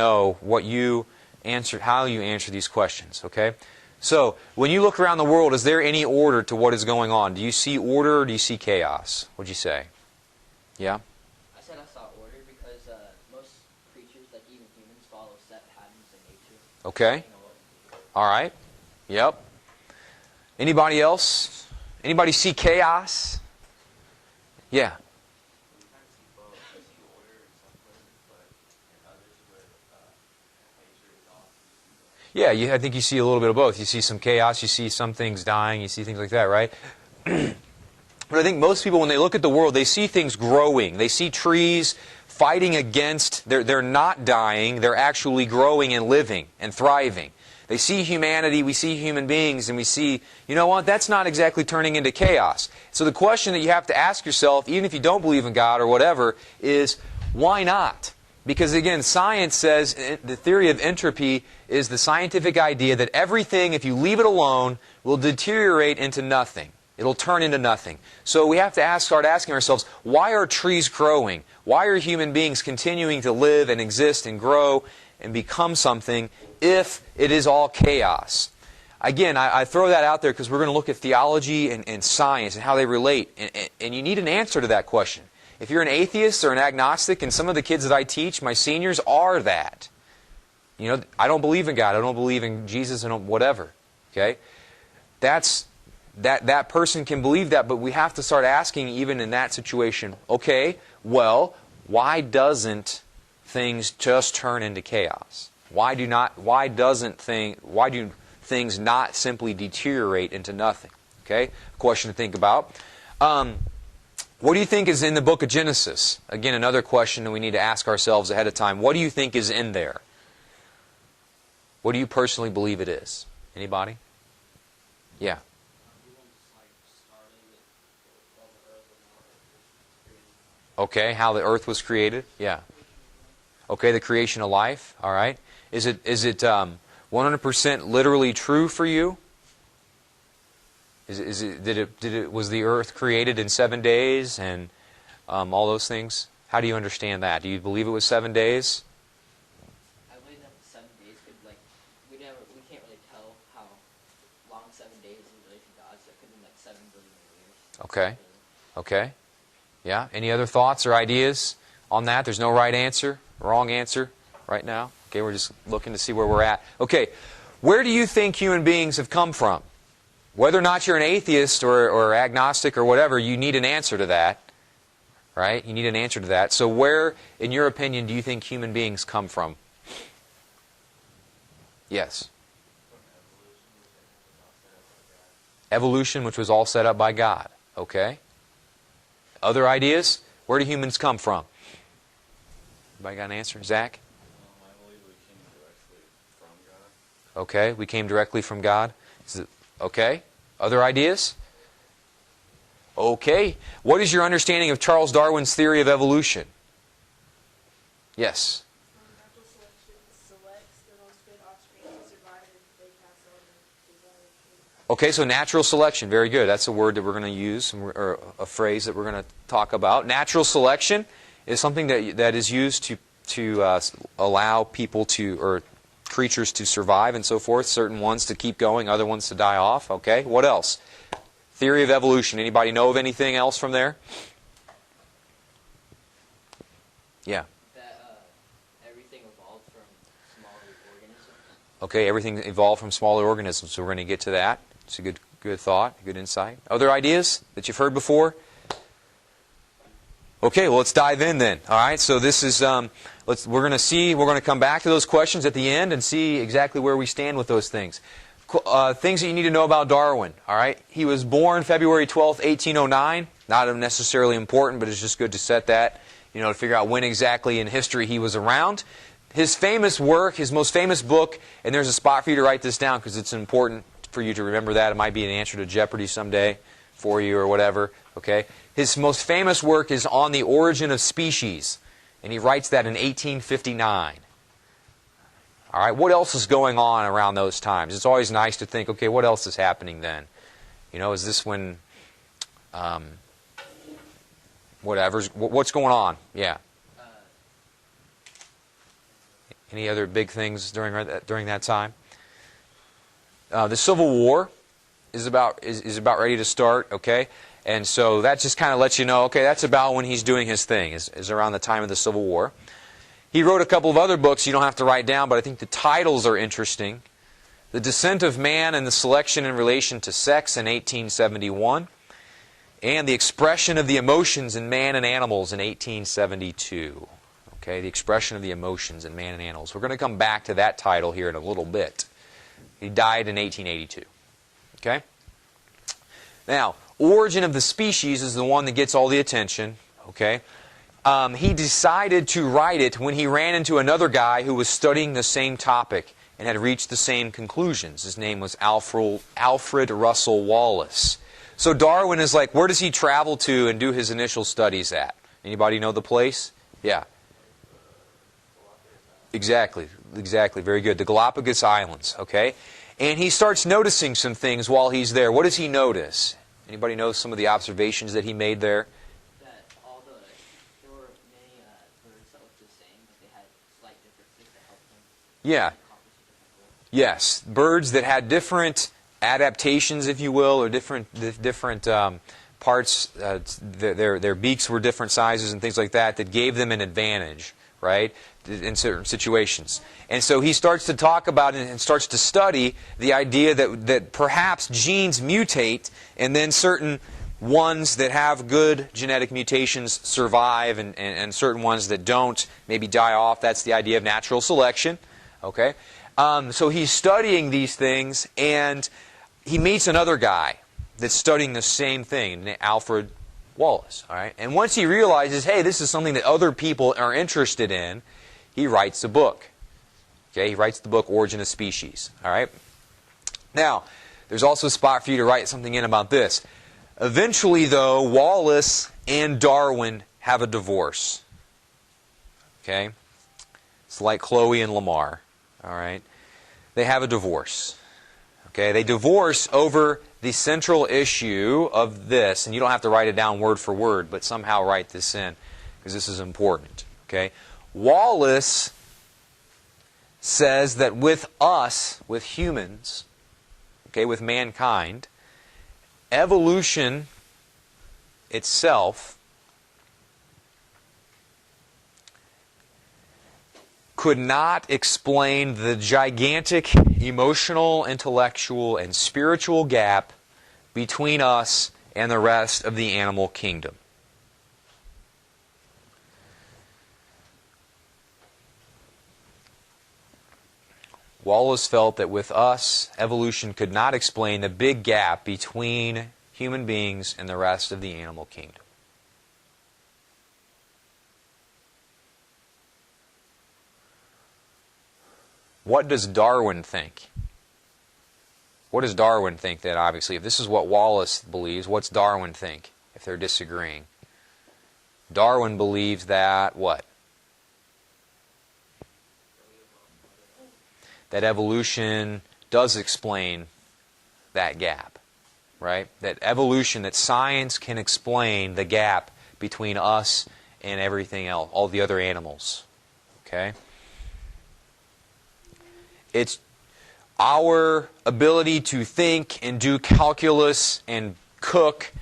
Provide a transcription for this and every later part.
know what you answer, how you answer these questions, okay? So, when you look around the world, is there any order to what is going on? Do you see order or do you see chaos? What'd you say? Yeah? I said I saw order because most creatures, like even humans, follow set patterns in nature. Okay. All right. Yep. Anybody else? Anybody see chaos? Yeah. Yeah, I think you see a little bit of both. You see some chaos, you see some things dying, you see things like that, right? But I think most people, when they look at the world, they see things growing. They see trees fighting against, they're not dying, they're actually growing and living and thriving. They see humanity, we see human beings, and we see, you know what, that's not exactly turning into chaos. So the question that you have to ask yourself, even if you don't believe in God or whatever, is why not? Because again, science says, the theory of entropy is the scientific idea that everything, if you leave it alone, will deteriorate into nothing. It'll turn into nothing. So we have to start asking ourselves, why are trees growing? Why are human beings continuing to live and exist and grow and become something if it is all chaos? Again, I throw that out there because we're going to look at theology and science and how they relate. And you need an answer to that question. If you're an atheist or an agnostic, and some of the kids that I teach, my seniors, are that. You know, I don't believe in God. I don't believe in Jesus and whatever. Okay? That person can believe that, but we have to start asking, even in that situation, okay, well, why doesn't things just turn into chaos? Why do things not simply deteriorate into nothing? Okay? Question to think about. What do you think is in the book of Genesis? Again, another question that we need to ask ourselves ahead of time. What do you think is in there? What do you personally believe it is? Anybody? Yeah. Okay, how the earth was created? Yeah. Okay, the creation of life. All right. Is it 100% literally true for you? Was the earth created in 7 days and all those things? How do you understand that? Do you believe it was 7 days? I believe that 7 days could, like, we can't really tell how long 7 days is in relation to God, so it could be like 7 billion years. Okay. Okay. Yeah. Any other thoughts or ideas on that? There's no right answer, wrong answer right now. Okay, we're just looking to see where we're at. Okay, where do you think human beings have come from? Whether or not you're an atheist or agnostic or whatever, you need an answer to that. Right? You need an answer to that. So where, in your opinion, do you think human beings come from? Yes. Evolution, which was all set up by God. Okay. Other ideas? Where do humans come from? Anybody got an answer? Zach? I believe we came directly from God. Okay, we came directly from God. Okay. Other ideas? Okay. What is your understanding of Charles Darwin's theory of evolution? Yes. Natural selection selects the most fit offspring to survive if they pass on the desired trait. Okay, so natural selection. Very good. That's a word that we're going to use, or a phrase that we're going to talk about. Natural selection is something that is used to allow people or creatures to survive and so forth. Certain ones to keep going, other ones to die off. Okay, what else? Theory of evolution. Anybody know of anything else from there? Yeah. That everything evolved from smaller organisms. Okay, everything evolved from smaller organisms. So we're going to get to that. It's a good thought, good insight. Other ideas that you've heard before? Okay, well, let's dive in then. All right, so this is we're going to come back to those questions at the end and see exactly where we stand with those things. Things that you need to know about Darwin. All right, he was born February 12th, 1809. Not necessarily important, but it's just good to set that, to figure out when exactly in history he was around. His famous work, his most famous book, and there's a spot for you to write this down because it's important for you to remember that. It might be an answer to Jeopardy someday for you or whatever. Okay. His most famous work is On the Origin of Species, and he writes that in 1859. All right, what else is going on around those times? It's always nice to think, okay, what else is happening then? Is this when, what's going on? Yeah. Any other big things during that time? The Civil War is about ready to start, okay? And so that just kind of lets you know, okay, that's about when he's doing his thing, is around the time of the Civil War. He wrote a couple of other books you don't have to write down, but I think the titles are interesting. The Descent of Man and the Selection in Relation to Sex in 1871, and The Expression of the Emotions in Man and Animals in 1872. Okay, The Expression of the Emotions in Man and Animals. We're going to come back to that title here in a little bit. He died in 1882. Okay? Now, Origin of the Species is the one that gets all the attention. Okay? He decided to write it when he ran into another guy who was studying the same topic and had reached the same conclusions. His name was Alfred Russel Wallace. So Darwin is like, where does he travel to and do his initial studies at? Anybody know the place? Yeah. Exactly. Very good. The Galapagos Islands, okay? And he starts noticing some things while he's there. What does he notice? Anybody know some of the observations that he made there? That there were many birds that looked the same, but they had slight differences that helped them Yeah. accomplish a different goal. Yes. Birds that had different adaptations, if you will, or different parts. Their beaks were different sizes and things like that gave them an advantage, right, in certain situations. And so he starts to talk about it and starts to study the idea that perhaps genes mutate and then certain ones that have good genetic mutations survive and certain ones that don't maybe die off. That's the idea of natural selection. Okay? So he's studying these things, and he meets another guy that's studying the same thing, Alfred Wallace. All right? And once he realizes, hey, this is something that other people are interested in, he writes a book. Okay? He writes the book Origin of Species. All right? Now, there's also a spot for you to write something in about this. Eventually, though, Wallace and Darwin have a divorce. Okay? It's like Chloe and Lamar. All right? They have a divorce. Okay? They divorce over the central issue of this, and you don't have to write it down word for word, but somehow write this in, because this is important. Okay? Wallace says that with us, with humans, okay, with mankind, evolution itself could not explain the gigantic emotional, intellectual, and spiritual gap between us and the rest of the animal kingdom. Wallace felt that with us, evolution could not explain the big gap between human beings and the rest of the animal kingdom. What does Darwin think? What does Darwin think then, obviously? If this is what Wallace believes, what's Darwin think if they're disagreeing? Darwin believes that what? That evolution does explain that gap, right? That evolution, that science can explain the gap between us and everything else, all the other animals, okay? It's our ability to think and do calculus and cook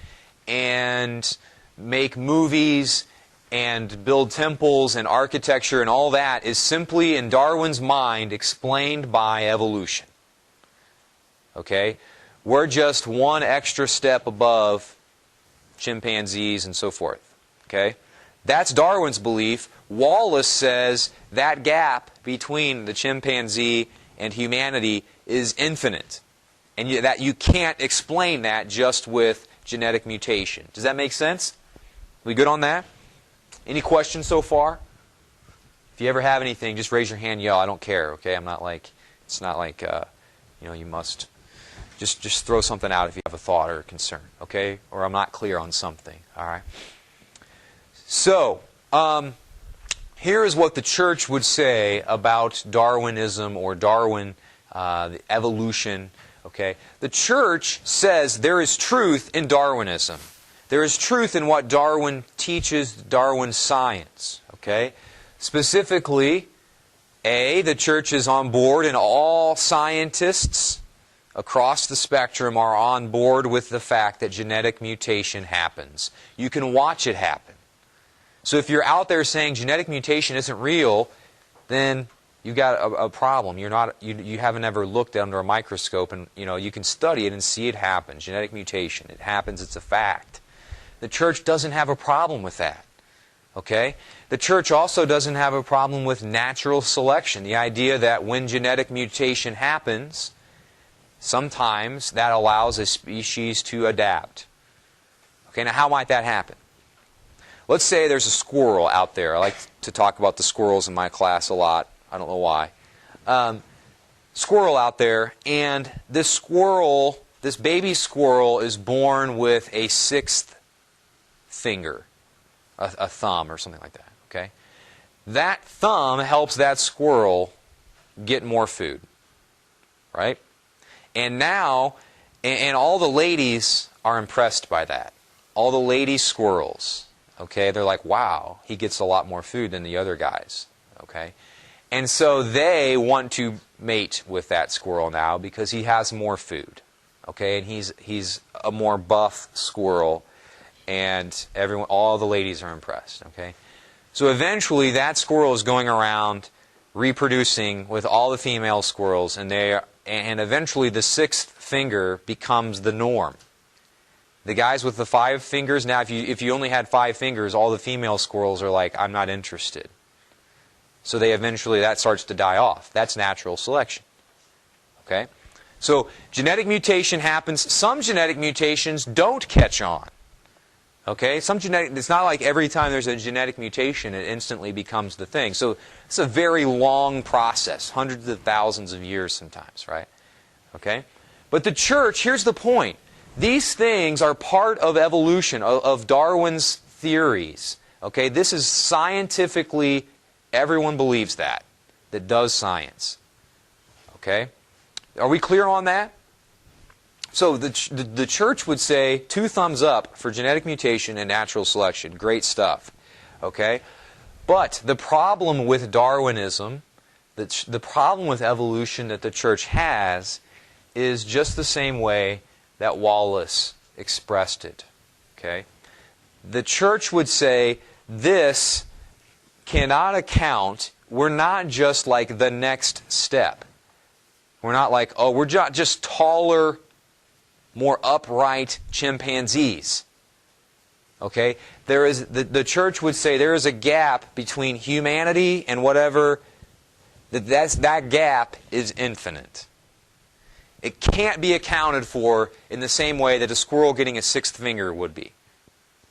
and make movies and build temples and architecture and all that is simply, in Darwin's mind, explained by evolution. Okay? We're just one extra step above chimpanzees and so forth. Okay? That's Darwin's belief. Wallace says that gap between the chimpanzee and humanity is infinite. And that you can't explain that just with genetic mutation. Does that make sense? We good on that? Any questions so far? If you ever have anything, just raise your hand, yell. I don't care, okay? I'm not like, it's not like, you must just throw something out if you have a thought or a concern, okay? Or I'm not clear on something, all right? So, here is what the church would say about Darwinism or Darwin, the evolution, okay? The church says there is truth in Darwinism. There is truth in what Darwin teaches, Darwin's science, okay? Specifically, A, the church is on board, and all scientists across the spectrum are on board with the fact that genetic mutation happens. You can watch it happen. So if you're out there saying genetic mutation isn't real, then you've got a problem. You haven't ever looked under a microscope, and you can study it and see it happen. Genetic mutation, it happens, it's a fact. The church doesn't have a problem with that. Okay? The church also doesn't have a problem with natural selection. The idea that when genetic mutation happens, sometimes that allows a species to adapt. Okay, now how might that happen? Let's say there's a squirrel out there. I like to talk about the squirrels in my class a lot. I don't know why. Squirrel out there, and this squirrel, this baby squirrel, is born with a sixth finger, a thumb or something like that. Okay, that thumb helps that squirrel get more food, right? And now, and all the ladies are impressed by that. All the lady squirrels, okay, they're like, wow, he gets a lot more food than the other guys, okay? And so they want to mate with that squirrel now because he has more food, okay? And he's a more buff squirrel, and all the ladies are impressed, okay? So eventually that squirrel is going around reproducing with all the female squirrels, and eventually the sixth finger becomes the norm. The guys with the 5 fingers, now if you only had 5 fingers, all the female squirrels are like, I'm not interested. So that starts to die off. That's natural selection. Okay? So genetic mutation happens. Some genetic mutations don't catch on. Okay? It's not like every time there's a genetic mutation, it instantly becomes the thing. So it's a very long process, hundreds of thousands of years sometimes, right? Okay? But the church, here's the point. These things are part of evolution, of Darwin's theories. Okay? This is scientifically, everyone believes that does science. Okay? Are we clear on that? So the church would say 2 thumbs up for genetic mutation and natural selection. Great stuff. Okay? But the problem with Darwinism, the problem with evolution that the church has, is just the same way that Wallace expressed it. Okay? The church would say this cannot account. We're not just like the next step. We're not like, oh, we're just taller, more upright chimpanzees. Okay? The church would say there is a gap between humanity and whatever. That gap is infinite. It can't be accounted for in the same way that a squirrel getting a 6th finger would be.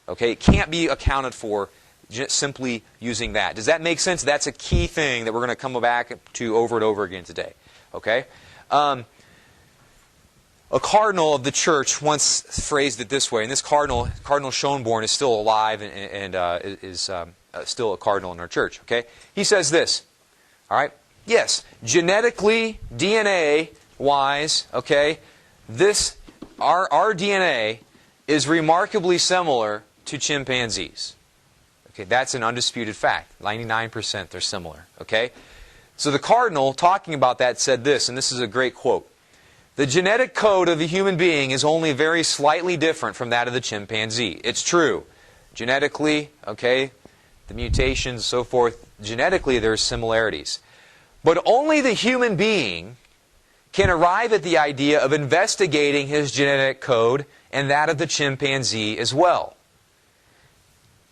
Okay? It can't be accounted for just simply using that. Does that make sense? That's a key thing that we're going to come back to over and over again today. Okay? A cardinal of the church once phrased it this way, and this Cardinal Schönborn is still alive and is still a cardinal in our church. Okay? He says this, all right? Yes, genetically, DNA-wise, okay, our DNA is remarkably similar to chimpanzees. Okay, that's an undisputed fact. 99% they're similar. Okay? So the cardinal, talking about that, said this, and this is a great quote. The genetic code of the human being is only very slightly different from that of the chimpanzee. It's true. Genetically, okay, the mutations, so forth, genetically there are similarities. But only the human being can arrive at the idea of investigating his genetic code and that of the chimpanzee as well.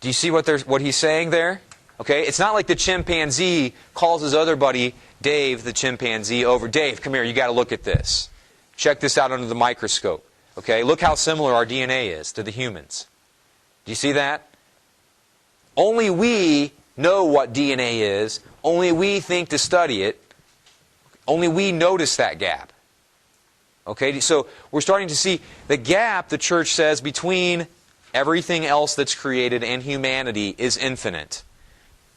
Do you see what he's saying there? Okay, it's not like the chimpanzee calls his other buddy, Dave, the chimpanzee, over. Dave, come here, you got to look at this. Check this out under the microscope. Okay, look how similar our DNA is to the humans. Do you see that? Only we know what DNA is. Only we think to study it. Only we notice that gap. Okay, so we're starting to see the gap, the church says, between everything else that's created and humanity is infinite.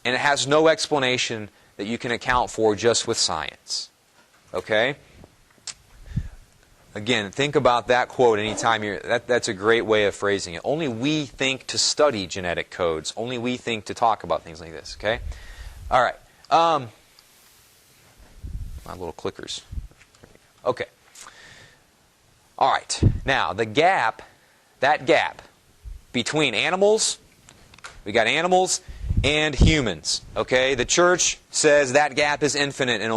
And it has no explanation that you can account for just with science. Okay? Again, think about that quote anytime that's a great way of phrasing it. Only we think to study genetic codes. Only we think to talk about things like this. Okay? All right. My little clickers. Okay. All right. Now, that gap between animals, we got animals and humans. Okay? The church says that gap is infinite and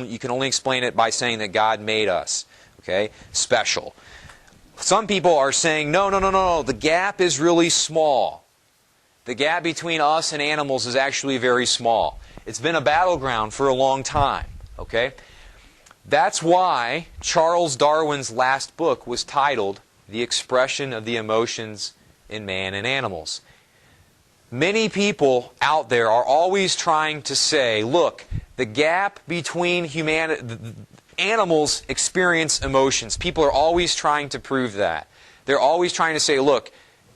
you can only explain it by saying that God made us. Okay? Special. Some people are saying, no, the gap is really small. The gap between us and animals is actually very small. It's been a battleground for a long time. Okay? That's why Charles Darwin's last book was titled The Expression of the Emotions in Man and Animals. Many people out there are always trying to say, look, the gap between animals experience emotions. People are always trying to prove that. They're always trying to say, look,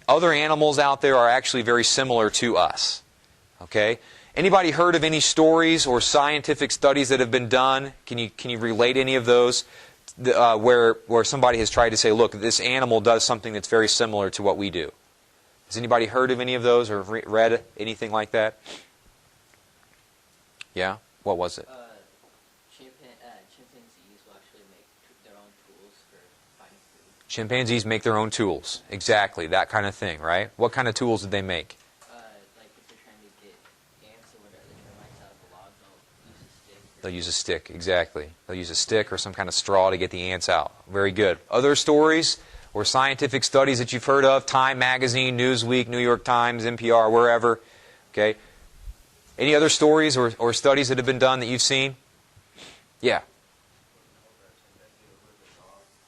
other animals out there are actually very similar to us. Okay? Anybody heard of any stories or scientific studies that have been done? Can you relate any of those where somebody has tried to say, look, this animal does something that's very similar to what we do? Has anybody heard of any of those or read anything like that? Yeah? What was it? Chimpanzees will actually make their own tools for finding food. Chimpanzees make their own tools. Exactly, that kind of thing, right? What kind of tools did they make? Like if they're trying to get ants or whatever, the termites out of the log, they'll use a stick. They'll use a stick, exactly. They'll use a stick or some kind of straw to get the ants out. Very good. Other stories or scientific studies that you've heard of? Time Magazine, Newsweek, New York Times, NPR, wherever. Okay. Any other stories or studies that have been done that you've seen? Yeah.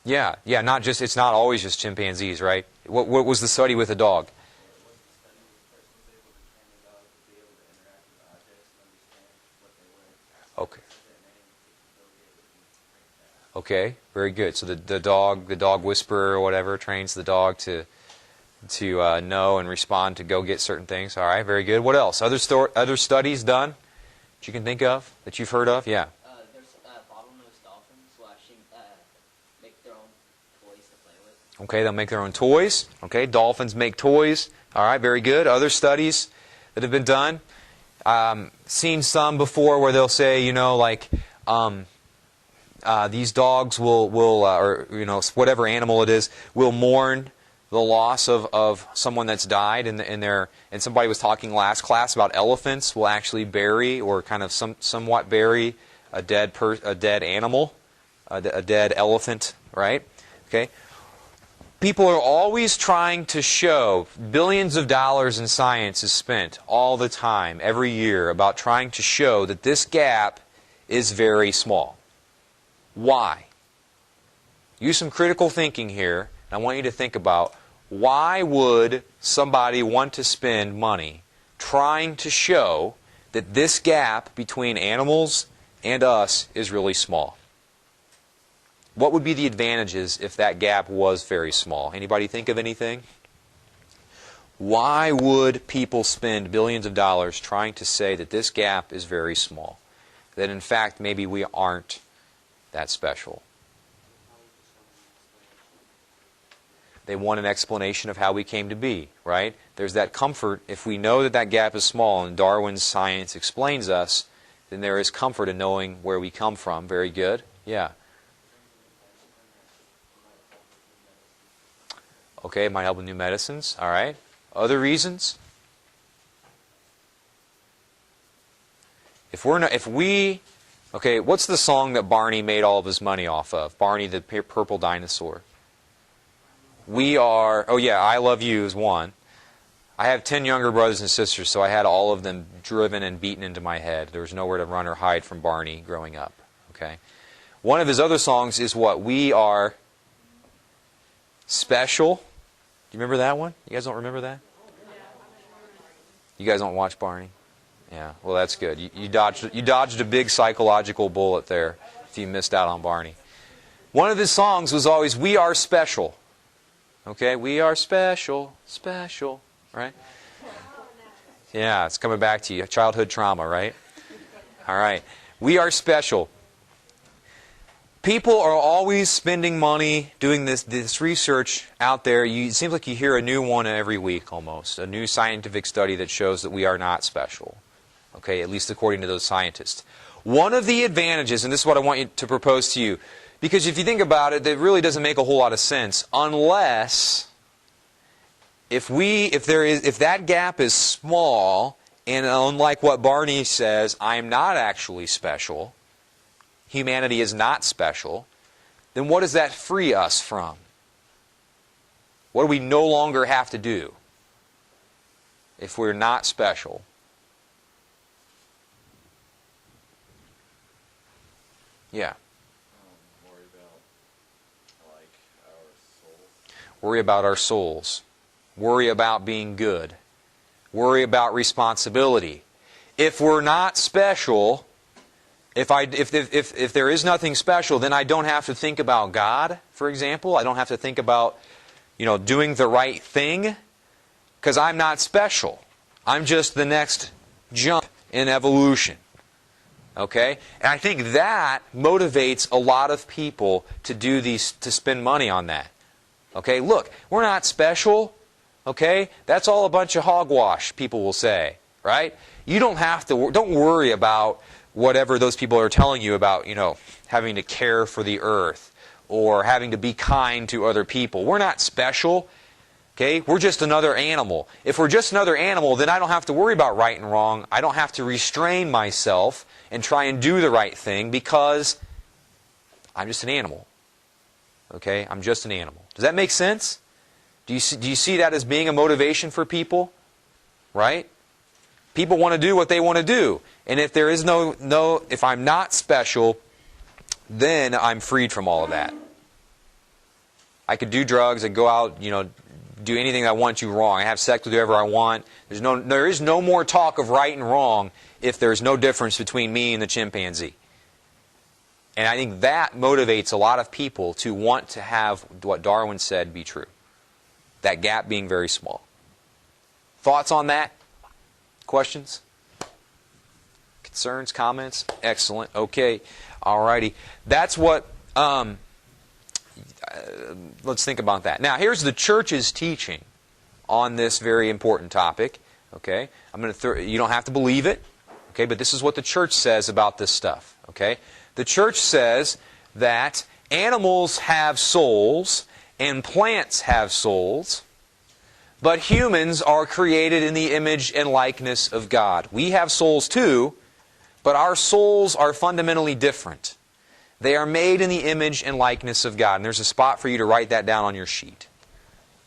Yeah. Not just. It's not always just chimpanzees, right? What was the study with a dog? Okay. Okay, very good. So the dog whisperer or whatever trains the dog to know and respond to go get certain things. All right, very good. What else? Other studies done that you can think of that you've heard of? Yeah. There's bottlenose dolphins will actually make their own toys to play with. Okay, they'll make their own toys. Okay, dolphins make toys. All right, very good. Other studies that have been done. Seen some before where they'll say, these dogs will or whatever animal it is, will mourn the loss of someone that's died, and somebody was talking last class about elephants will actually bury or kind of somewhat bury a dead animal, a dead elephant, right? Okay. People are always trying to show, billions of dollars in science is spent all the time, every year, about trying to show that this gap is very small. Why? Use some critical thinking here. And I want you to think about, why would somebody want to spend money trying to show that this gap between animals and us is really small? What would be the advantages if that gap was very small? Anybody think of anything? Why would people spend billions of dollars trying to say that this gap is very small? That in fact maybe we aren't that special. They want an explanation of how we came to be, right? There's that comfort. If we know that that gap is small and Darwin's science explains us, then there is comfort in knowing where we come from. Very good. Yeah. Okay, it might help with new medicines. All right. Other reasons? Okay, what's the song that Barney made all of his money off of? Barney the purple dinosaur. I Love You is one. I have 10 younger brothers and sisters, so I had all of them driven and beaten into my head. There was nowhere to run or hide from Barney growing up. Okay. One of his other songs is what? We Are Special. Do you remember that one? You guys don't remember that? You guys don't watch Barney? Yeah, well that's good. You dodged a big psychological bullet there if you missed out on Barney. One of his songs was always, We Are Special. Okay, we are special, special, right? Yeah, it's coming back to you. Childhood trauma, right? All right. We are special. People are always spending money doing this research out there. It seems like you hear a new one every week almost, a new scientific study that shows that we are not special. Okay, at least according to those scientists. One of the advantages, and this is what I want you to propose to you, because if you think about it, it really doesn't make a whole lot of sense unless if that gap is small, and unlike what Barney says, I'm not actually special, humanity is not special, then what does that free us from? What do we no longer have to do if we're not special? Yeah. Worry about, like, our souls. Worry about our souls. Worry about being good. Worry about responsibility. If we're not special, if there is nothing special, then I don't have to think about God, for example. I don't have to think about, doing the right thing, because I'm not special. I'm just the next jump in evolution. Okay? And I think that motivates a lot of people to spend money on that. Okay? Look, we're not special. Okay? That's all a bunch of hogwash, people will say. Right? You don't worry about whatever those people are telling you about, having to care for the earth or having to be kind to other people. We're not special. Okay? We're just another animal. If we're just another animal, then I don't have to worry about right and wrong. I don't have to restrain myself and try and do the right thing because I'm just an animal. Okay? I'm just an animal. Does that make sense? Do you see that as being a motivation for people? Right? People want to do what they want to do. And if there is if I'm not special, then I'm freed from all of that. I could do drugs, I could go out, do anything I want to wrong. I have sex with whoever I want. There is no more talk of right and wrong if there's no difference between me and the chimpanzee. And I think that motivates a lot of people to want to have what Darwin said be true. That gap being very small. Thoughts on that? Questions? Concerns? Comments? Excellent. Okay. Alrighty. That's what... let's think about that. Now, here's the church's teaching on this very important topic. Okay, you don't have to believe it. Okay, but this is what the church says about this stuff. Okay, the church says that animals have souls and plants have souls, but humans are created in the image and likeness of God. We have souls too, but our souls are fundamentally different. They are made in the image and likeness of God. And there's a spot for you to write that down on your sheet.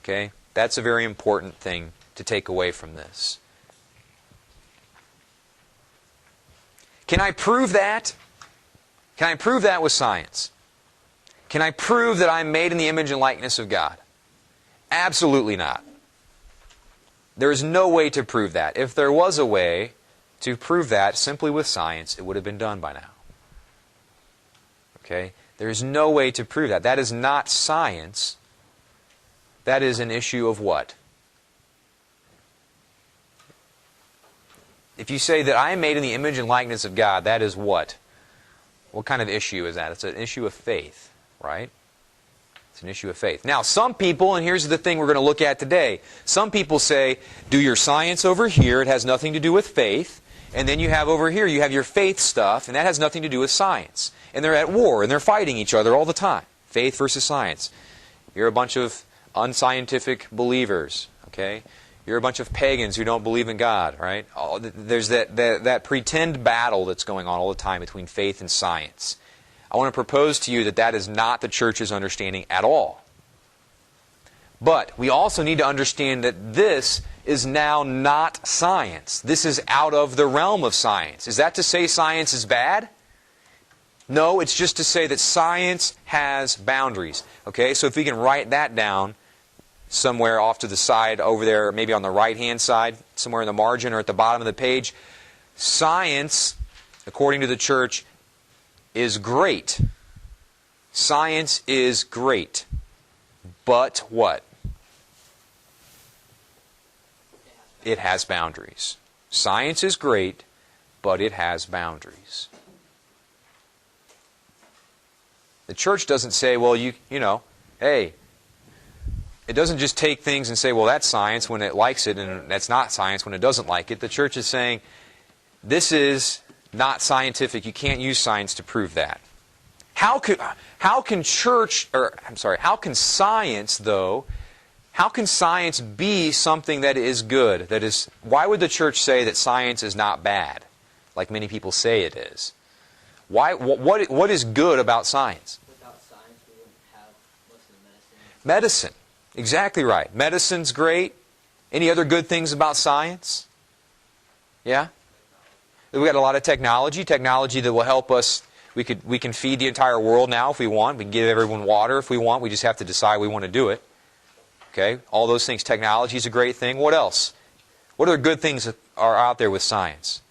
Okay? That's a very important thing to take away from this. Can I prove that? Can I prove that with science? Can I prove that I'm made in the image and likeness of God? Absolutely not. There is no way to prove that. If there was a way to prove that simply with science, it would have been done by now. Okay? There is no way to prove that. That is not science. That is an issue of what? If you say that I am made in the image and likeness of God, that is what? What kind of issue is that? It's an issue of faith, right? It's an issue of faith. Now, some people, and here's the thing we're going to look at today, some people say, do your science over here, it has nothing to do with faith, and then you have over here, you have your faith stuff, and that has nothing to do with science. And they're at war, and they're fighting each other all the time. Faith versus science. You're a bunch of unscientific believers, okay? You're a bunch of pagans who don't believe in God, right? There's that pretend battle that's going on all the time between faith and science. I want to propose to you that that is not the church's understanding at all. But we also need to understand that this is now not science. This is out of the realm of science. Is that to say science is bad? No, it's just to say that science has boundaries. Okay, so if we can write that down somewhere off to the side over there, maybe on the right-hand side, somewhere in the margin or at the bottom of the page, science, according to the church, is great. Science is great. But what? It has boundaries. Science is great, but it has boundaries. The church doesn't say, well, you know, hey, it doesn't just take things and say, well, that's science when it likes it, and that's not science when it doesn't like it. The church is saying, this is not scientific. You can't use science to prove that. How can science, though, how can science be something that is good? That is, why would the church say that science is not bad, like many people say it is? Why? What is good about science? Without science, we wouldn't have most of the medicine. Medicine. Exactly right. Medicine's great. Any other good things about science? Yeah? We've got a lot of technology that will help us. We can feed the entire world now if we want. We can give everyone water if we want. We just have to decide we want to do it. Okay? All those things. Technology is a great thing. What else? What other good things are out there with science?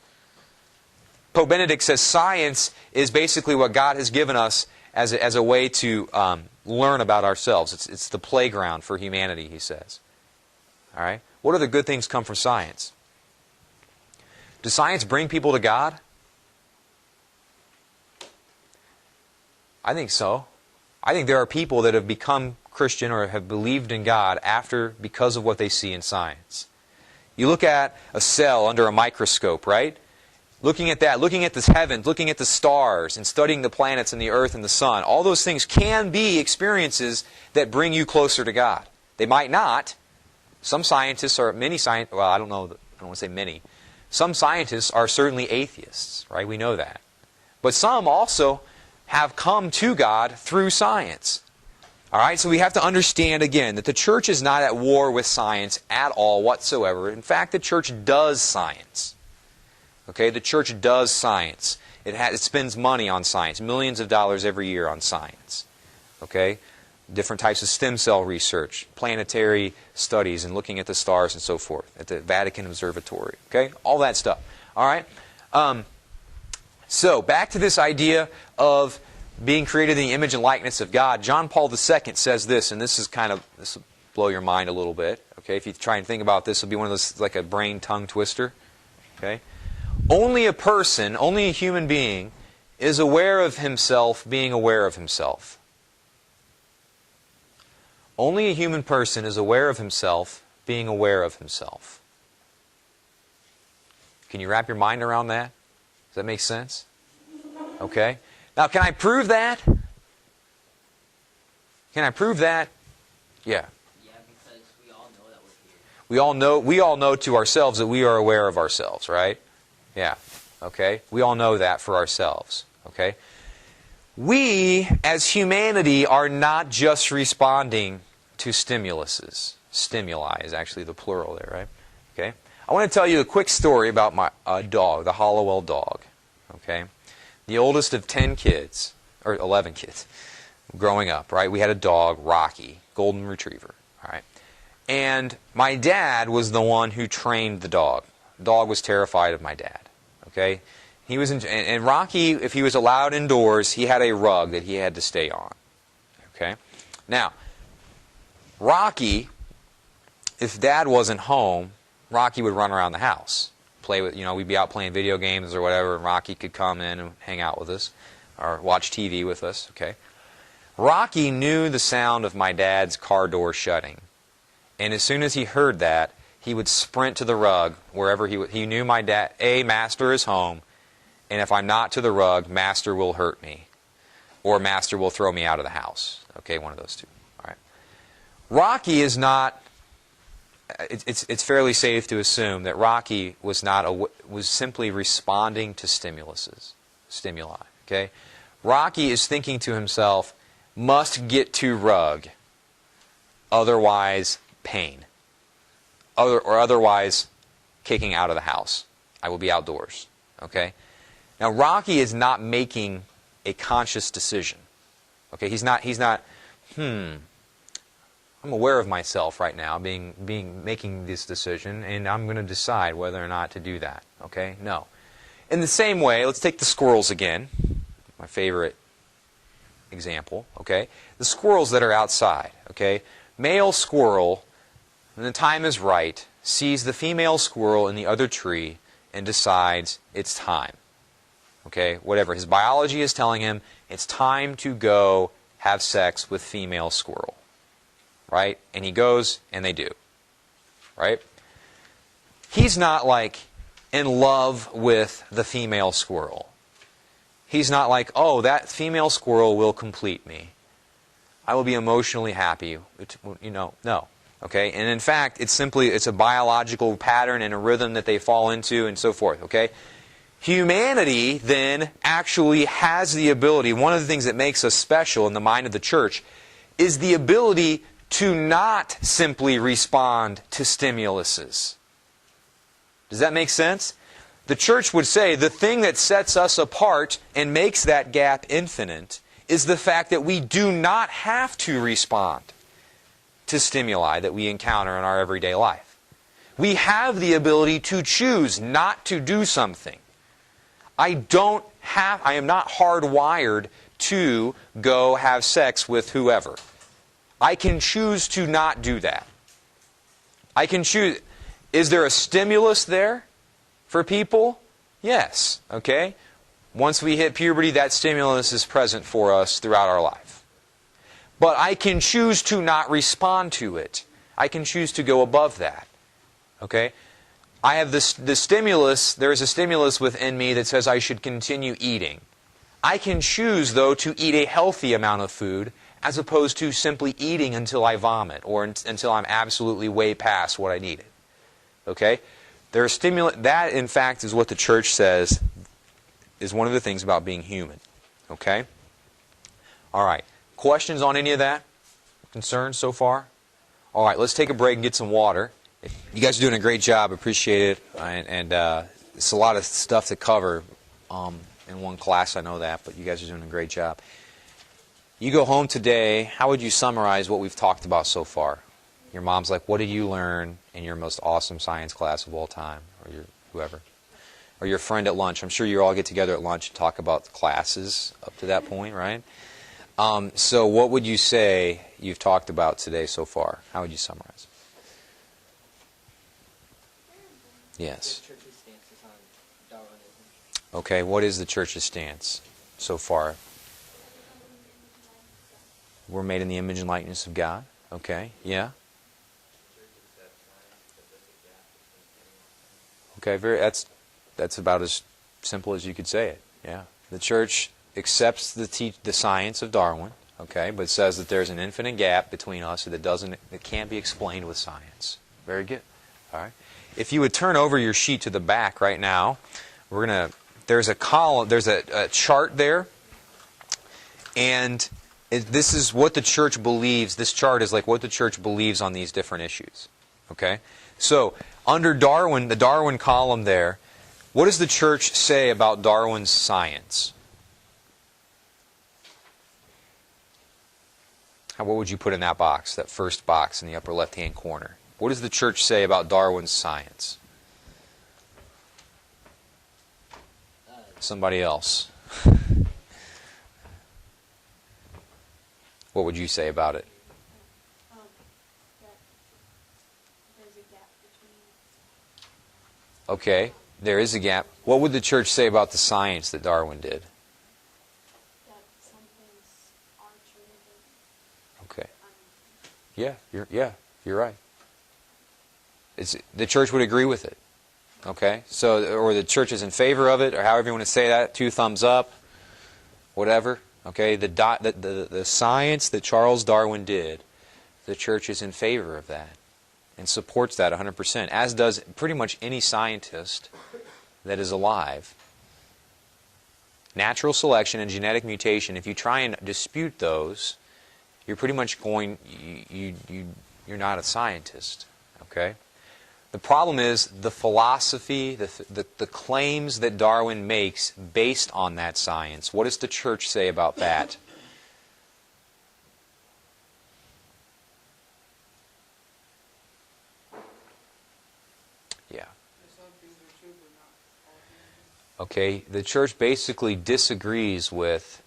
Pope Benedict says science is basically what God has given us as a way to learn about ourselves. It's the playground for humanity, he says. All right? What other good things come from science? Does science bring people to God? I think so. I think there are people that have become Christian or have believed in God because of what they see in science. You look at a cell under a microscope, right? Looking at that, looking at the heavens, looking at the stars, and studying the planets and the earth and the sun, all those things can be experiences that bring you closer to God. They might not. Some scientists well, I don't know, I don't want to say many. Some scientists are certainly atheists, right? We know that. But some also have come to God through science. All right, so we have to understand again that the church is not at war with science at all whatsoever. In fact, the church does science. Okay, the church does science. It spends money on science, millions of dollars every year on science. Okay, different types of stem cell research, planetary studies, and looking at the stars and so forth at the Vatican Observatory. Okay, all that stuff. All right. So back to this idea of being created in the image and likeness of God. John Paul II says this, and this will blow your mind a little bit. Okay, if you try and think about this, it'll be one of those like a brain tongue twister. Okay. Only a human being, is aware of himself being aware of himself. Only a human person is aware of himself being aware of himself. Can you wrap your mind around that? Does that make sense? Okay. Now, can I prove that? Can I prove that? Yeah. Yeah, because we all know that we're here. We all know to ourselves that we are aware of ourselves, right? Yeah. Okay? We all know that for ourselves. Okay? We, as humanity, are not just responding to stimuluses. Stimuli is actually the plural there, right? Okay? I want to tell you a quick story about my dog, the Hollowell dog. Okay? The oldest of 10 kids, or 11 kids, growing up, right? We had a dog, Rocky, golden retriever, all right? And my dad was the one who trained the dog. The dog was terrified of my dad, okay? He was and Rocky, if he was allowed indoors, he had a rug that he had to stay on, okay? Now, Rocky, if Dad wasn't home, Rocky would run around the house. Play with, we'd be out playing video games or whatever, and Rocky could come in and hang out with us or watch TV with us, okay? Rocky knew the sound of my dad's car door shutting. And as soon as he heard that, he would sprint to the rug wherever he knew my dad, Master is home, and if I'm not to the rug, Master will hurt me. Or Master will throw me out of the house. Okay, one of those two. All right. Rocky is not... It's fairly safe to assume that Rocky was simply responding to stimuli. Okay, Rocky is thinking to himself, "Must get to rug, otherwise pain, or otherwise kicking out of the house. I will be outdoors." Okay, now Rocky is not making a conscious decision. Okay, he's not. I'm aware of myself right now, making this decision, and I'm going to decide whether or not to do that. Okay? No. In the same way, let's take the squirrels again. My favorite example. Okay? The squirrels that are outside. Okay? Male squirrel, when the time is right, sees the female squirrel in the other tree and decides it's time. Okay? Whatever his biology is telling him, it's time to go have sex with female squirrel. Right? And he goes, and they do. Right? He's not like, in love with the female squirrel. He's not like, oh, that female squirrel will complete me. I will be emotionally happy. No. Okay? And in fact, it's a biological pattern and a rhythm that they fall into and so forth. Okay? Humanity then actually has the ability, one of the things that makes us special in the mind of the church is the ability to not simply respond to stimuluses. Does that make sense? The church would say the thing that sets us apart and makes that gap infinite is the fact that we do not have to respond to stimuli that we encounter in our everyday life. We have the ability to choose not to do something. I am not hardwired to go have sex with whoever. I can choose to not do that. I can choose. Is there a stimulus there for people? Yes. Okay? Once we hit puberty, that stimulus is present for us throughout our life. But I can choose to not respond to it. I can choose to go above that. Okay? I have the stimulus, there is a stimulus within me that says I should continue eating. I can choose, though, to eat a healthy amount of food as opposed to simply eating until I vomit or until I'm absolutely way past what I needed. Okay? That, in fact, is what the church says is one of the things about being human. Okay? All right. Questions on any of that? Concerns so far? All right, let's take a break and get some water. You guys are doing a great job. Appreciate it. And it's a lot of stuff to cover in one class, I know that, but you guys are doing a great job. You go home today, how would you summarize what we've talked about so far? Your mom's like, what did you learn in your most awesome science class of all time? Or your whoever. Or your friend at lunch. I'm sure you all get together at lunch and talk about the classes up to that point, right? So what would you say you've talked about today so far? How would you summarize? Yes. The church's stance is on Darwinism. Okay, what is the church's stance so far? We're made in the image and likeness of God. Okay, yeah. Okay, that's about as simple as you could say it. Yeah, the church accepts the science of Darwin. Okay, but says that there's an infinite gap between us that can't be explained with science. Very good. All right. If you would turn over your sheet to the back right now, there's a column, there's a chart there, and this is what the church believes. This chart is like what the church believes on these different issues. Okay? So, under Darwin, the Darwin column there, what does the church say about Darwin's science? What would you put in that box, that first box in the upper left-hand corner? What does the church say about Darwin's science? Somebody else. What would you say about it? That there's a gap between. Okay, there is a gap. What would the church say about the science that Darwin did? That some things are true. Okay. You're right. The church would agree with it. Okay? So, or the church is in favor of it, or however you want to say that, 2 thumbs up, whatever. Okay? The science that Charles Darwin did, the church is in favor of that and supports that 100%, as does pretty much any scientist that is alive. Natural selection and genetic mutation, if you try and dispute those, you're pretty much you're not a scientist. Okay? The problem is the philosophy, the claims that Darwin makes based on that science. What does the church say about that? Yeah. Okay, the church basically disagrees with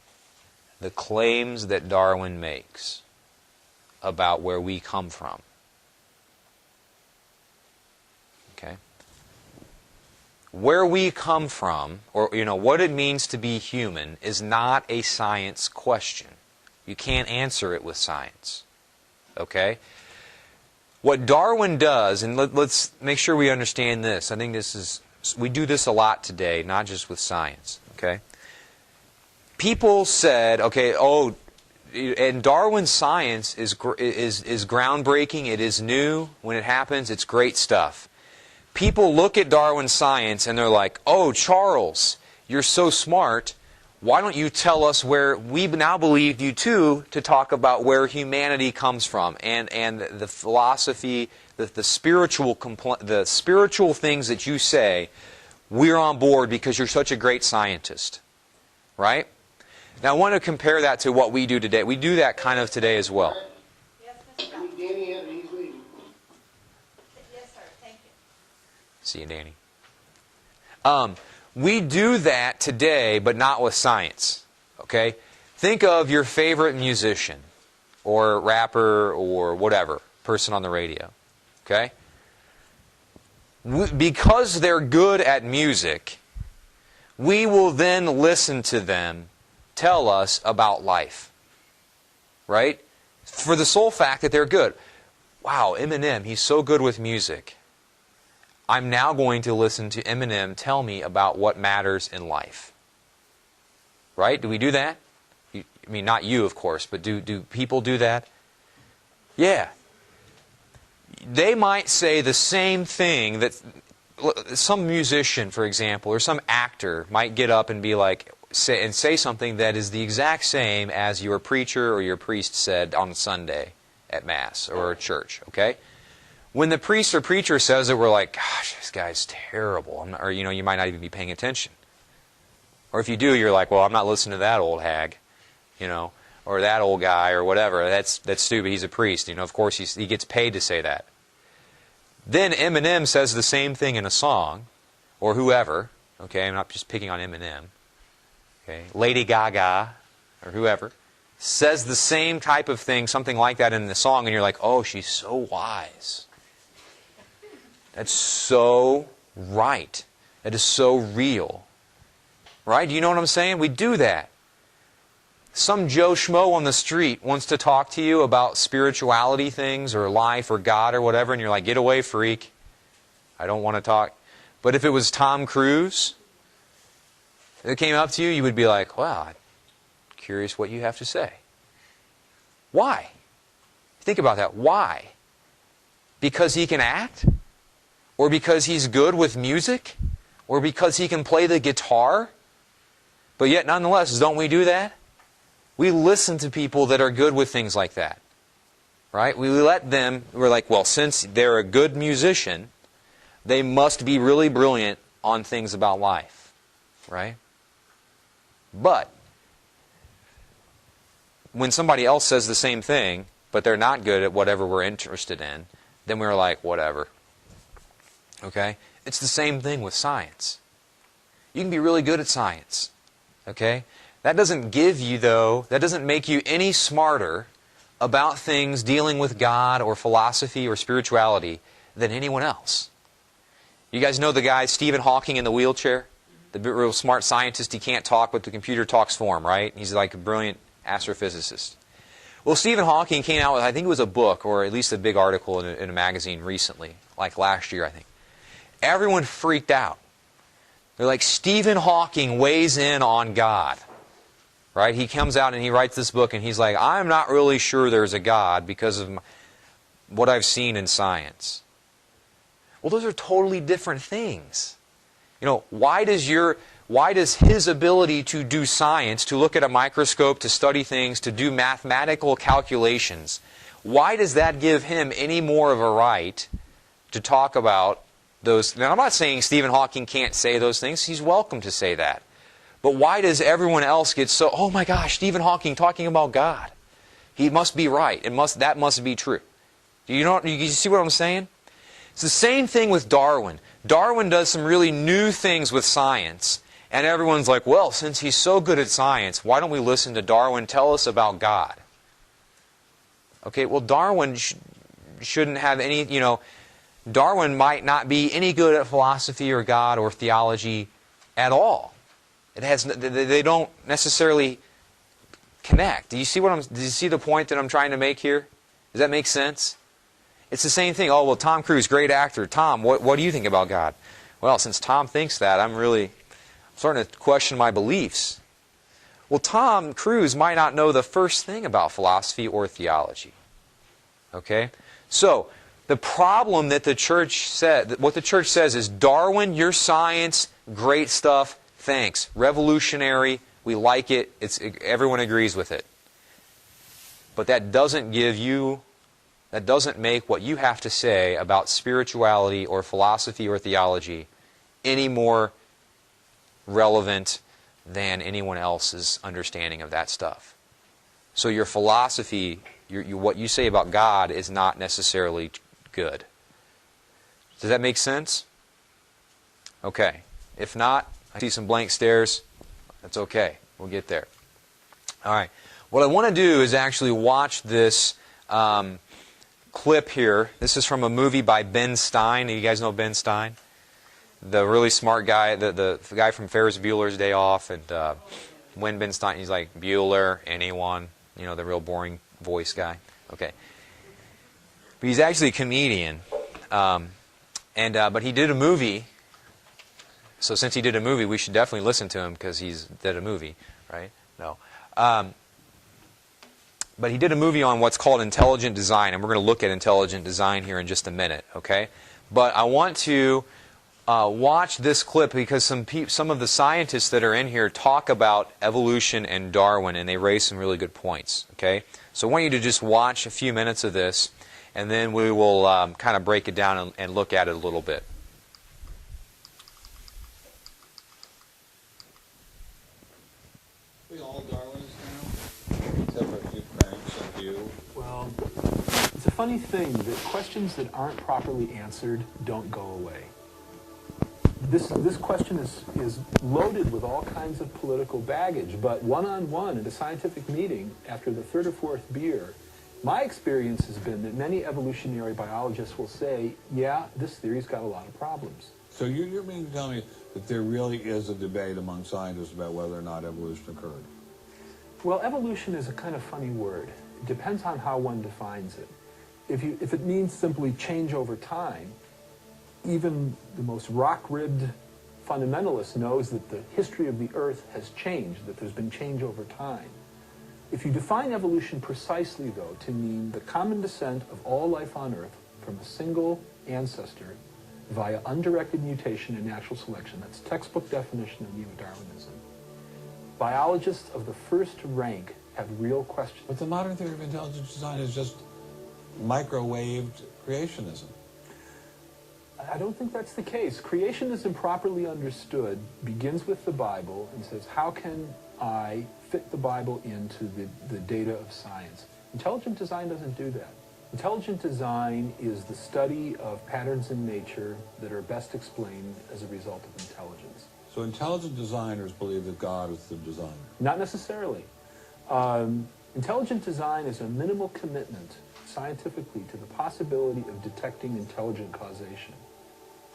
the claims that Darwin makes about where we come from. Okay? Where we come from, or what it means to be human, is not a science question. You can't answer it with science. Okay? What Darwin does, and let's make sure we understand this. I think this is we do this a lot today, not just with science, okay? People said, okay, oh, and Darwin's science is groundbreaking. It is new. When it happens, it's great stuff. People look at Darwin's science and they're like, oh, Charles, you're so smart. Why don't you tell us where we now believe you to talk about where humanity comes from and the philosophy, the spiritual things that you say. We're on board because you're such a great scientist, right? Now I want to compare that to what we do today. We do that kind of today as well. Yes, Mr. Brown. Danny had he's leaving. Yes, sir. Thank you. See you, Danny. We do that today, but not with science. Okay? Think of your favorite musician, or rapper, or whatever, person on the radio. Okay? Because they're good at music, we will then listen to them tell us about life. Right? For the sole fact that they're good. Wow, Eminem, he's so good with music. I'm now going to listen to Eminem tell me about what matters in life. Right? Do we do that? I mean, not you, of course, but do people do that? Yeah. They might say the same thing that some musician, for example, or some actor might get up and be like, say something that is the exact same as your preacher or your priest said on Sunday at Mass or church, okay? When the priest or preacher says it, we're like, gosh, this guy's terrible. Or, you might not even be paying attention. Or if you do, you're like, well, I'm not listening to that old hag, or that old guy, or whatever. That's stupid. He's a priest. Of course, he gets paid to say that. Then Eminem says the same thing in a song, or whoever. Okay, I'm not just picking on Eminem. Okay, Lady Gaga, or whoever, says the same type of thing, something like that in the song, and you're like, oh, she's so wise. That's so right. That is so real. Right? Do you know what I'm saying? We do that. Some Joe Schmo on the street wants to talk to you about spirituality things or life or God or whatever, and you're like, get away, freak. I don't want to talk. But if it was Tom Cruise that came up to you, you would be like, wow, I'm curious what you have to say. Why? Think about that. Why? Because he can act? Or because he's good with music? Or because he can play the guitar? But yet, nonetheless, don't we do that? We listen to people that are good with things like that. Right? We're like, well, since they're a good musician, they must be really brilliant on things about life. Right? But when somebody else says the same thing, but they're not good at whatever we're interested in, then we're like, whatever. Okay? It's the same thing with science. You can be really good at science. Okay? That doesn't that doesn't make you any smarter about things dealing with God or philosophy or spirituality than anyone else. You guys know the guy Stephen Hawking in the wheelchair? The real smart scientist. He can't talk, but the computer talks for him, right? He's like a brilliant astrophysicist. Well, Stephen Hawking came out with, I think it was a book, or at least a big article in a magazine recently, like last year, I think. Everyone freaked out. They're like, Stephen Hawking weighs in on God. Right? He comes out and he writes this book and he's like, I'm not really sure there's a God because of what I've seen in science. Well, those are totally different things. Why does his ability to do science, to look at a microscope, to study things, to do mathematical calculations, why does that give him any more of a right to talk about those? Now, I'm not saying Stephen Hawking can't say those things. He's welcome to say that. But why does everyone else get so, oh my gosh, Stephen Hawking talking about God. He must be right. That must be true. You see what I'm saying? It's the same thing with Darwin. Darwin does some really new things with science. And everyone's like, well, since he's so good at science, why don't we listen to Darwin tell us about God? Okay, well, Darwin shouldn't have any, Darwin might not be any good at philosophy or God or theology at all. They don't necessarily connect. Do you see the point that I'm trying to make here? Does that make sense? It's the same thing. Oh, well, Tom Cruise, great actor. Tom, what do you think about God? well, since Tom thinks that, I'm starting to question my beliefs. Well, Tom Cruise might not know the first thing about philosophy or theology. Okay? So, the problem that the church said, what the church says is, Darwin, your science, great stuff, thanks. Revolutionary, we like it, everyone agrees with it. But that doesn't make what you have to say about spirituality or philosophy or theology any more relevant than anyone else's understanding of that stuff. So your philosophy, what you say about God is not necessarily good. Does that make sense? Okay. If not, I see some blank stares. That's okay. We'll get there. All right. What I want to do is actually watch this clip here. This is from a movie by Ben Stein. You guys know Ben Stein? The really smart guy, the guy from Ferris Bueller's Day Off. And when Ben Stein, he's like, Bueller, anyone, the real boring voice guy. Okay. But he's actually a comedian. But he did a movie. So since he did a movie, we should definitely listen to him because he's did a movie, right? No. But he did a movie on what's called intelligent design, and we're going to look at intelligent design here in just a minute, okay? But I want to watch this clip because some of the scientists that are in here talk about evolution and Darwin, and they raise some really good points, okay? So I want you to just watch a few minutes of this, and then we will kind of break it down and look at it a little bit. We all Darwinists now, except for a few cranks and you. Well, it's a funny thing that questions that aren't properly answered don't go away. This question is loaded with all kinds of political baggage, but one-on-one at a scientific meeting after the third or fourth beer, my experience has been that many evolutionary biologists will say, yeah, this theory's got a lot of problems. So you're meaning to tell me that there really is a debate among scientists about whether or not evolution occurred? Well, evolution is a kind of funny word. It depends on how one defines it. If it means simply change over time, even the most rock-ribbed fundamentalist knows that the history of the Earth has changed, that there's been change over time. If you define evolution precisely, though, to mean the common descent of all life on Earth from a single ancestor via undirected mutation and natural selection, that's textbook definition of neo-Darwinism, biologists of the first rank have real questions. But the modern theory of intelligent design is just microwaved creationism. I don't think that's the case. Creationism, properly understood, begins with the Bible and says, how can I fit the Bible into the data of science? Intelligent design doesn't do that. Intelligent design is the study of patterns in nature that are best explained as a result of intelligence. So intelligent designers believe that God is the designer? Not necessarily. Intelligent design is a minimal commitment, scientifically, to the possibility of detecting intelligent causation.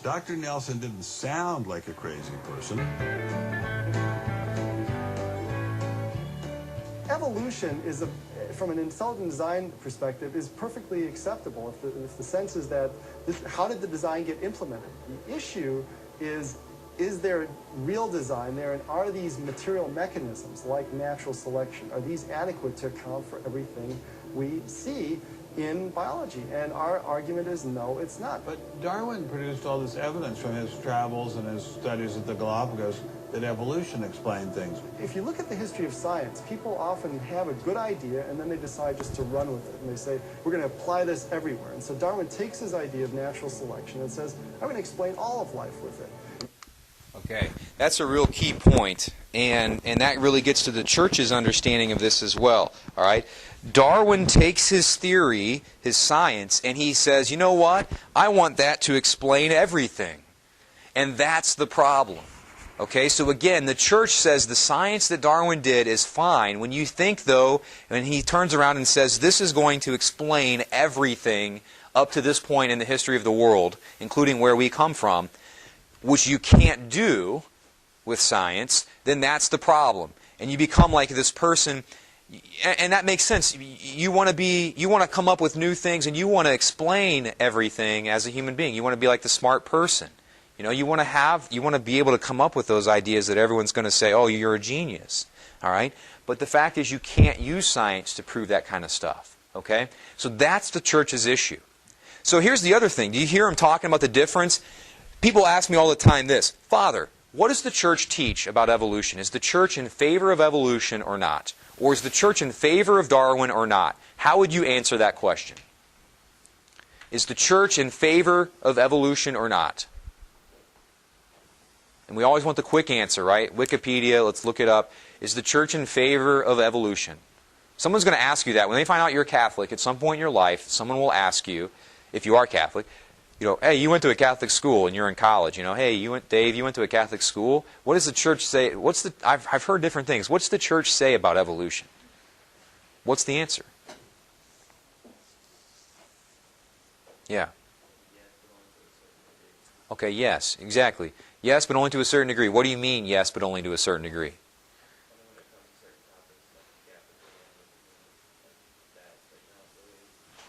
Dr. Nelson didn't sound like a crazy person. Evolution is, from an intelligent design perspective, is perfectly acceptable if the sense is that, how did the design get implemented? The issue is there real design there, and are these material mechanisms, like natural selection, are these adequate to account for everything we see in biology? And our argument is no, it's not. But Darwin produced all this evidence from his travels and his studies at the Galapagos that evolution explained things. If you look at the history of science, people often have a good idea and then they decide just to run with it. And they say, we're going to apply this everywhere. And so Darwin takes his idea of natural selection and says, I'm going to explain all of life with it. Okay, that's a real key point, and that really gets to the church's understanding of this as well, all right? Darwin takes his theory, his science, and he says, you know what? I want that to explain everything. And that's the problem. Okay, so again, the church says the science that Darwin did is fine. When you think, though, and he turns around and says, this is going to explain everything up to this point in the history of the world, including where we come from, which you can't do with science, then that's the problem. And you become like this person, and that makes sense. You want to come up with new things, and you want to explain everything as a human being. You want to be like the smart person. You know, you want to be able to come up with those ideas that everyone's going to say, oh, you're a genius. All right? But the fact is you can't use science to prove that kind of stuff. Okay? So that's the church's issue. So here's the other thing. Do you hear him talking about the difference? People ask me all the time this, Father, what does the church teach about evolution? Is the church in favor of evolution or not? Or is the church in favor of Darwin or not? How would you answer that question? Is the church in favor of evolution or not? And we always want the quick answer, right? Wikipedia, let's look it up. Is the church in favor of evolution? Someone's going to ask you that. When they find out you're Catholic, at some point in your life, someone will ask you, if you are Catholic, you know, hey, you went to a Catholic school and you're in college. You know, hey, Dave, you went to a Catholic school. What does the church say? I've heard different things. What's the church say about evolution? What's the answer? Yeah. Okay, yes, exactly. Yes, but only to a certain degree. What do you mean, yes, but only to a certain degree?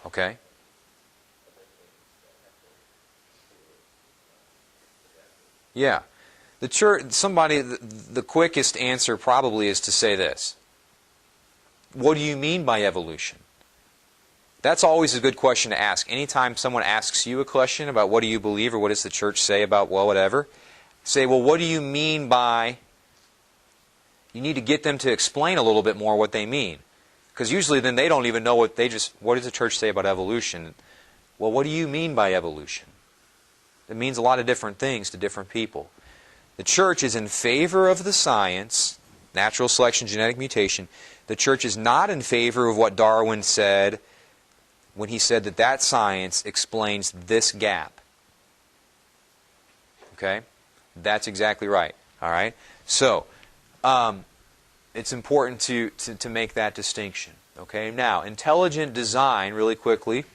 Okay. Yeah. The church, the quickest answer probably is to say this. What do you mean by evolution? That's always a good question to ask. Anytime someone asks you a question about what do you believe or what does the church say about, well, whatever, say, well, what do you mean by... You need to get them to explain a little bit more what they mean. Because usually then they don't even know what does the church say about evolution? Well, what do you mean by evolution? It means a lot of different things to different people. The church is in favor of the science, natural selection, genetic mutation. The church is not in favor of what Darwin said when he said that science explains this gap. Okay? That's exactly right. All right? So, it's important to make that distinction. Okay? Now, intelligent design, really quickly.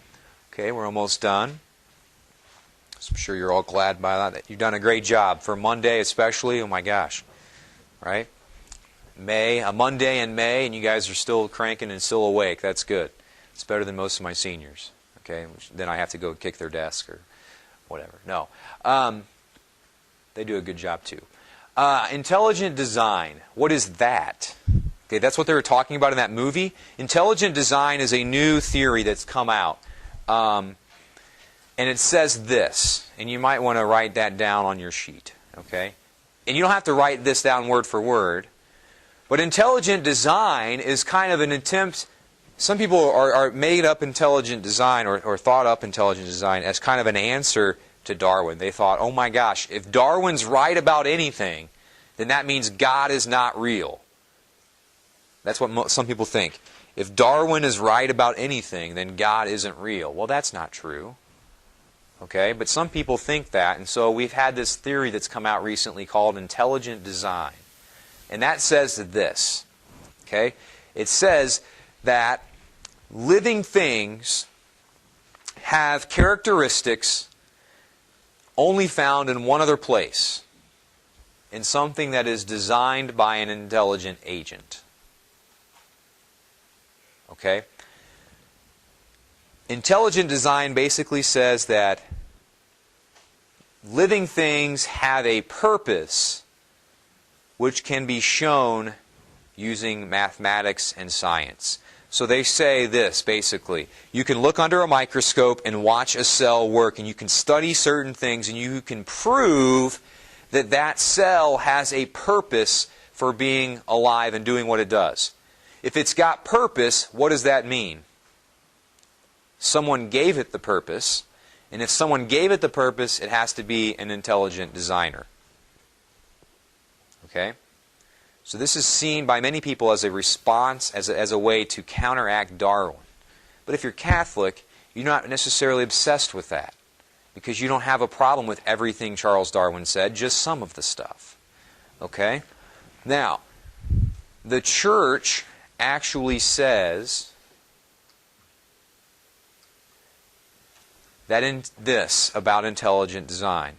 Okay, we're almost done. I'm sure you're all glad by that. You've done a great job. For Monday especially, oh my gosh. Right? A Monday in May, and you guys are still cranking and still awake. That's good. It's better than most of my seniors. Okay? Then I have to go kick their desk or whatever. No. They do a good job too. Intelligent design. What is that? Okay, that's what they were talking about in that movie. Intelligent design is a new theory that's come out. And it says this, and you might want to write that down on your sheet, okay? And you don't have to write this down word for word, but intelligent design is kind of an attempt. Some people are made up intelligent design or thought up intelligent design as kind of an answer to Darwin. They thought, oh my gosh, if Darwin's right about anything, then that means God is not real. That's what some people think. If Darwin is right about anything, then God isn't real. Well, that's not true. Okay, but some people think that, and so we've had this theory that's come out recently called intelligent design. And that says this, okay? It says that living things have characteristics only found in one other place, in something that is designed by an intelligent agent. Okay? Intelligent design basically says that living things have a purpose which can be shown using mathematics and science. So they say this, basically. You can look under a microscope and watch a cell work, and you can study certain things, and you can prove that that cell has a purpose for being alive and doing what it does. If it's got purpose, what does that mean? Someone gave it the purpose, and if someone gave it the purpose, it has to be an intelligent designer. Okay? So this is seen by many people as a response, as a way to counteract Darwin. But if you're Catholic, you're not necessarily obsessed with that, because you don't have a problem with everything Charles Darwin said, just some of the stuff. Okay? Now, the church actually says that in this about intelligent design,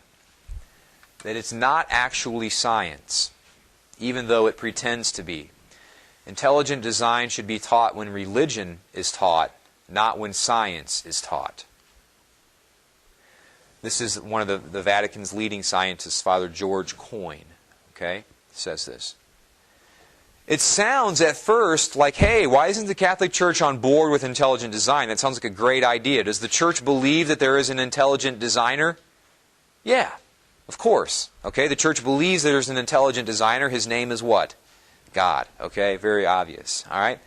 that it's not actually science, even though it pretends to be. Intelligent design should be taught when religion is taught, not when science is taught. This is one of the Vatican's leading scientists, Father George Coyne. Okay, says this. It sounds at first like, hey, why isn't the Catholic Church on board with intelligent design? That sounds like a great idea. Does the Church believe that there is an intelligent designer? Yeah, of course. Okay, the Church believes there's an intelligent designer. His name is what? God. Okay, very obvious. All right.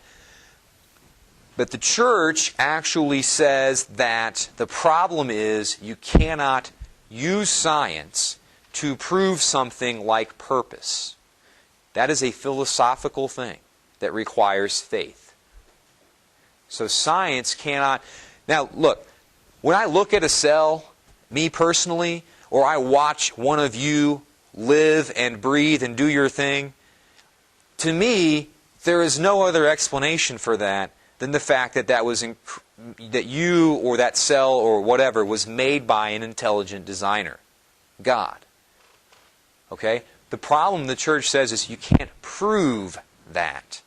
But the Church actually says that the problem is you cannot use science to prove something like purpose. That is a philosophical thing that requires faith. So science cannot... Now, look, when I look at a cell, me personally, or I watch one of you live and breathe and do your thing, to me, there is no other explanation for that than the fact that that you or that cell or whatever was made by an intelligent designer, God. Okay? The problem the Church says is you can't prove that.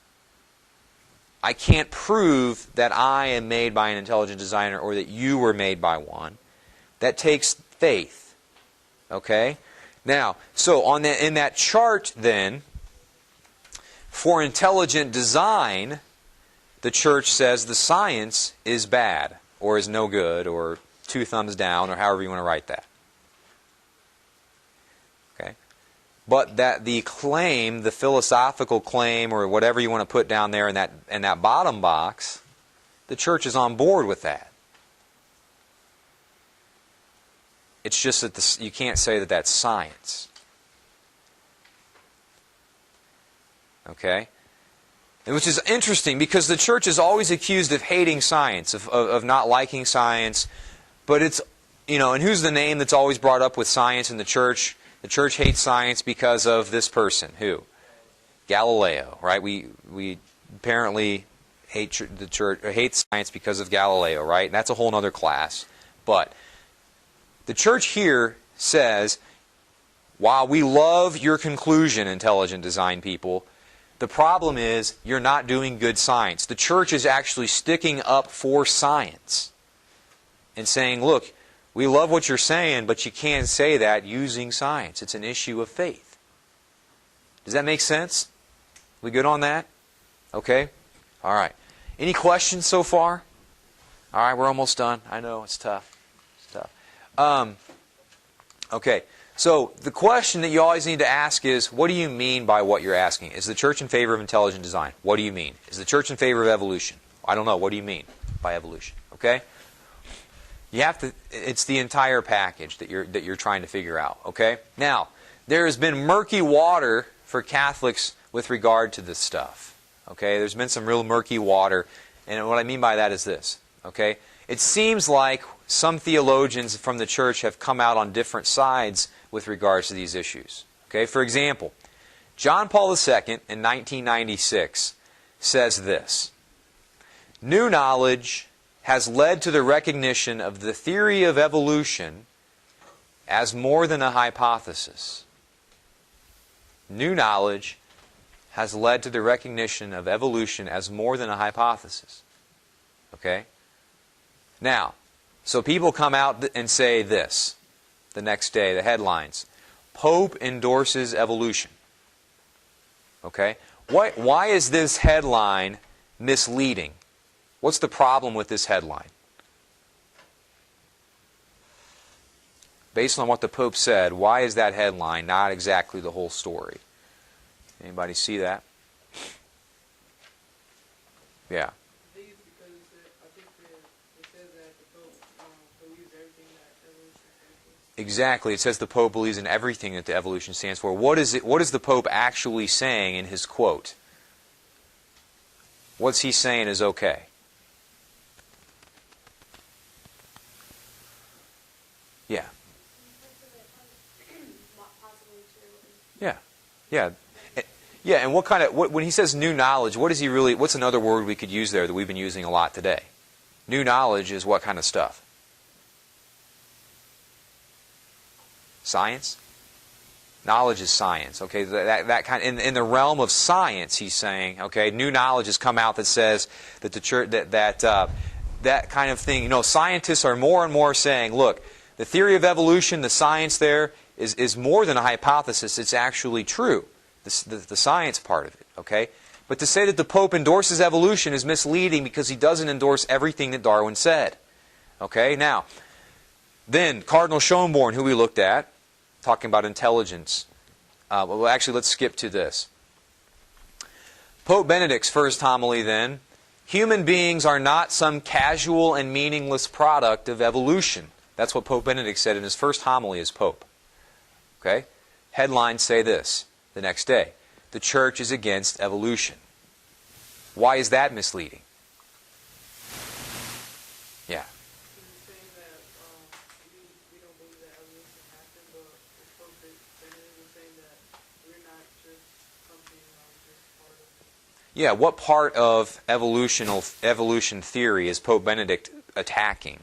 I can't prove that I am made by an intelligent designer or that you were made by one. That takes faith. Okay? Now, so in that chart then, for intelligent design, the Church says the science is bad, or is no good, or 2 thumbs down, or however you want to write that. Okay? But that the claim, the philosophical claim, or whatever you want to put down there in that bottom box, the Church is on board with that. It's just that you can't say that that's science. Okay? Which is interesting because the Church is always accused of hating science, of not liking science. But it's, and who's the name that's always brought up with science in the Church? The Church hates science because of this person. Who? Galileo, right? We apparently hate the Church, or hate science because of Galileo, right? And that's a whole other class. But the Church here says, while we love your conclusion, intelligent design people, the problem is you're not doing good science. The Church is actually sticking up for science and saying, look, we love what you're saying, but you can't say that using science. It's an issue of faith. Does that make sense? We good on that? Okay? All right. Any questions so far? All right, we're almost done. I know, it's tough. It's tough. Okay. So the question that you always need to ask is, what do you mean by what you're asking? Is the Church in favor of intelligent design? What do you mean? Is the Church in favor of evolution? I don't know. What do you mean by evolution? Okay? You have to. It's the entire package that you're trying to figure out. Okay? Now, there has been murky water for Catholics with regard to this stuff. Okay? There's been some real murky water, and what I mean by that is this. Okay? It seems like some theologians from the Church have come out on different sides with regards to these issues. Okay, for example, John Paul II in 1996 says this: new knowledge has led to the recognition of the theory of evolution as more than a hypothesis. New knowledge has led to the recognition of evolution as more than a hypothesis. Okay? Now, so people come out and say this the next day, the headlines: Pope endorses evolution. Okay? Why is this headline misleading? What's the problem with this headline? Based on what the Pope said, why is that headline not exactly the whole story? Anybody see that? Yeah. Exactly. It says the Pope believes in everything that the evolution stands for. What is the Pope actually saying in his quote? What's he saying is okay? Yeah. Yeah. Yeah. Yeah, and when he says new knowledge, what's another word we could use there that we've been using a lot today? New knowledge is what kind of stuff? Science? Knowledge is science. Okay, that kind in the realm of science, he's saying. Okay, new knowledge has come out that says that the church that kind of thing. Scientists are more and more saying, look, The theory of evolution, the science there, is more than a hypothesis. It's actually true, the science part of it. Okay? But to say that the Pope endorses evolution is misleading because he doesn't endorse everything that Darwin said. Okay? Now, then Cardinal Schönborn, who we looked at, talking about intelligence. Well, actually, let's skip to this. Pope Benedict's first homily then, human beings are not some casual and meaningless product of evolution. That's what Pope Benedict said in his first homily as Pope. Okay? Headlines say this the next day. The Church is against evolution. Why is that misleading? Yeah. He's saying that we don't believe that evolution happened, but the Pope Benedict was saying that we're not just something, just part of it. Yeah, what part of evolution theory is Pope Benedict attacking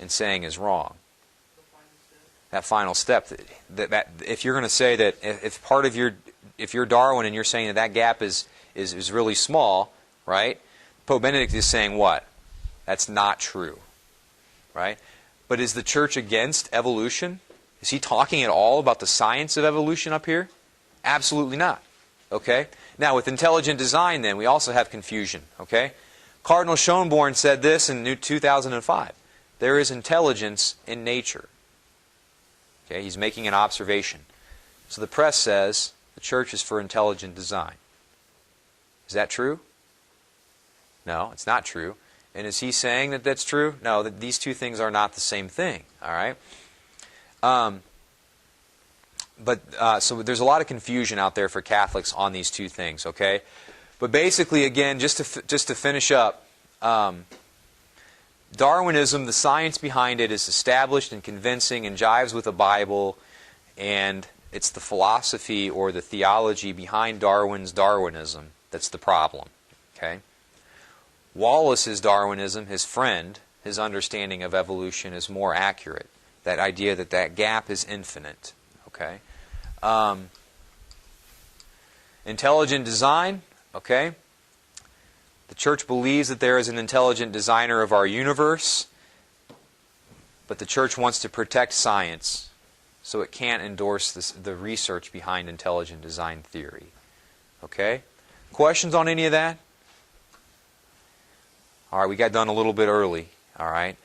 and saying is wrong? That final step. That if you're going to say that if you're Darwin and you're saying that gap is really small, right? Pope Benedict is saying what? That's not true, right? But is the Church against evolution? Is he talking at all about the science of evolution up here? Absolutely not. Okay? Now, with intelligent design, then, we also have confusion. Okay? Cardinal Schönborn said this in 2005. There is intelligence in nature. Okay? He's making an observation. So the press says the Church is for intelligent design. Is that true? No, it's not true. And is he saying that that's true? No, that these two things are not the same thing. All right? So there's a lot of confusion out there for Catholics on these two things, okay? But basically, again, just to finish up, Darwinism, the science behind it is established and convincing and jives with the Bible, and it's the philosophy or the theology behind Darwin's Darwinism that's the problem, okay? Wallace's Darwinism, his friend, his understanding of evolution is more accurate. That idea that gap is infinite. Okay. Intelligent design. Okay. The Church believes that there is an intelligent designer of our universe, but the Church wants to protect science, so it can't endorse the research behind intelligent design theory. Okay. Questions on any of that? All right, we got done a little bit early. All right.